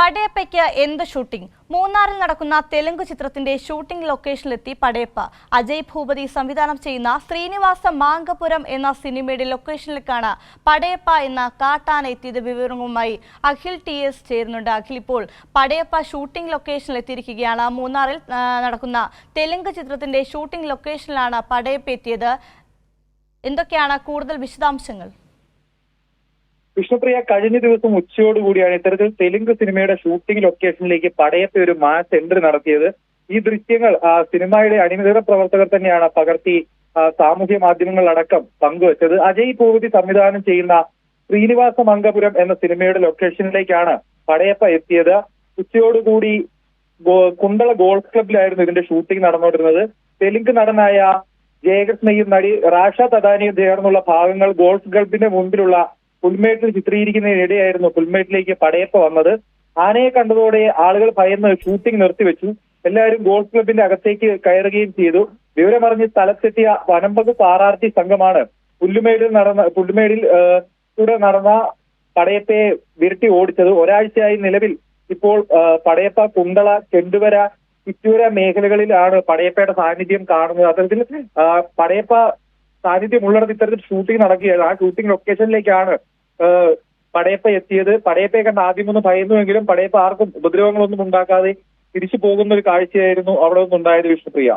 പടയപ്പയ്ക്ക് എന്ത് ഷൂട്ടിംഗ്? മൂന്നാറിൽ നടക്കുന്ന തെലുങ്ക് ചിത്രത്തിന്റെ ഷൂട്ടിംഗ് ലൊക്കേഷനിലെത്തി പടയപ്പ. അജയ് ഭൂപതി സംവിധാനം ചെയ്യുന്ന ശ്രീനിവാസ മാങ്കപുരം എന്ന സിനിമയുടെ ലൊക്കേഷനിലേക്കാണ് പടയപ്പ എന്ന കാട്ടാന എത്തിയത്. വിവരങ്ങളുമായി അഖിൽ TS ചേരുന്നുണ്ട്. അഖിൽ, ഇപ്പോൾ പടയപ്പ ഷൂട്ടിംഗ് ലൊക്കേഷനിലെത്തിയിരിക്കുകയാണ്. മൂന്നാറിൽ നടക്കുന്ന തെലുങ്ക് ചിത്രത്തിന്റെ ഷൂട്ടിംഗ് ലൊക്കേഷനിലാണ് പടയപ്പ എത്തിയത്. എന്തൊക്കെയാണ് കൂടുതൽ വിശദാംശങ്ങൾ? വിഷ്ണുപ്രിയ, കഴിഞ്ഞ ദിവസം ഉച്ചയോടുകൂടിയാണ് ഇത്തരത്തിൽ തെലുങ്ക് സിനിമയുടെ ഷൂട്ടിംഗ് ലൊക്കേഷനിലേക്ക് പടയപ്പ ഒരു മാസ് എൻട്രി നടത്തിയത്. ഈ ദൃശ്യങ്ങൾ സിനിമയുടെ അണിയറ പ്രവർത്തകർ തന്നെയാണ് പകർത്തി സാമൂഹ്യ മാധ്യമങ്ങളിലടക്കം പങ്കുവച്ചത്. അജയ് ഭൂപതി സംവിധാനം ചെയ്യുന്ന ശ്രീനിവാസ മംഗപുരം എന്ന സിനിമയുടെ ലൊക്കേഷനിലേക്കാണ് പടയപ്പ എത്തിയത്. ഉച്ചയോടുകൂടി കുണ്ടള ഗോൾഫ് ക്ലബിലായിരുന്നു ഇതിന്റെ ഷൂട്ടിംഗ് നടന്നുകൊണ്ടിരുന്നത്. തെലുങ്ക് നടനായ ജയകൃഷ്ണയും നടി റാഷ തദാനിയും ചേർന്നുള്ള ഭാഗങ്ങൾ ഗോൾഫ് ക്ലബിന്റെ മുൻപിലുള്ള പുൽമേട്ടിൽ ചിത്രീകരിക്കുന്നതിനിടെയായിരുന്നു പുൽമേട്ടിലേക്ക് പടയപ്പ വന്നത്. ആനയെ കണ്ടതോടെ ആളുകൾ ഭയന്ന് ഷൂട്ടിംഗ് നിർത്തിവെച്ചു. എല്ലാവരും ഗോൾഫ് ക്ലബിന്റെ അകത്തേക്ക് കയറുകയും ചെയ്തു. വിവരമറിഞ്ഞ് സ്ഥലത്തെത്തിയ വനംവകുപ്പ് RRT സംഘമാണ് പുല്ലുമേടിൽ കൂടെ നടന്ന പടയപ്പയെ വിരട്ടി ഓടിച്ചത്. ഒരാഴ്ചയായി നിലവിൽ ഇപ്പോൾ പടയപ്പ കുണ്ടള, ചെണ്ടുവര, ചിറ്റൂര മേഖലകളിലാണ് പടയപ്പയുടെ സാന്നിധ്യം കാണുന്നത്. അത്തരത്തിൽ പടയപ്പ സാന്നിധ്യം ഉള്ളിടത്ത് ഇത്തരത്തിൽ ഷൂട്ടിംഗ് നടക്കുകയാണ്. ആ ഷൂട്ടിംഗ് ലൊക്കേഷനിലേക്കാണ് പടയപ്പ എത്തിയത്. പടയപ്പയെ കണ്ട് ആദ്യമൊന്നും ഭയന്നുവെങ്കിലും പടയപ്പ ആർക്കും ഉപദ്രവങ്ങളൊന്നും ഉണ്ടാക്കാതെ തിരിച്ചു പോകുന്ന ഒരു കാഴ്ചയായിരുന്നു അവിടെ നിന്നുണ്ടായത്. വിഷ്ണുപ്രിയ.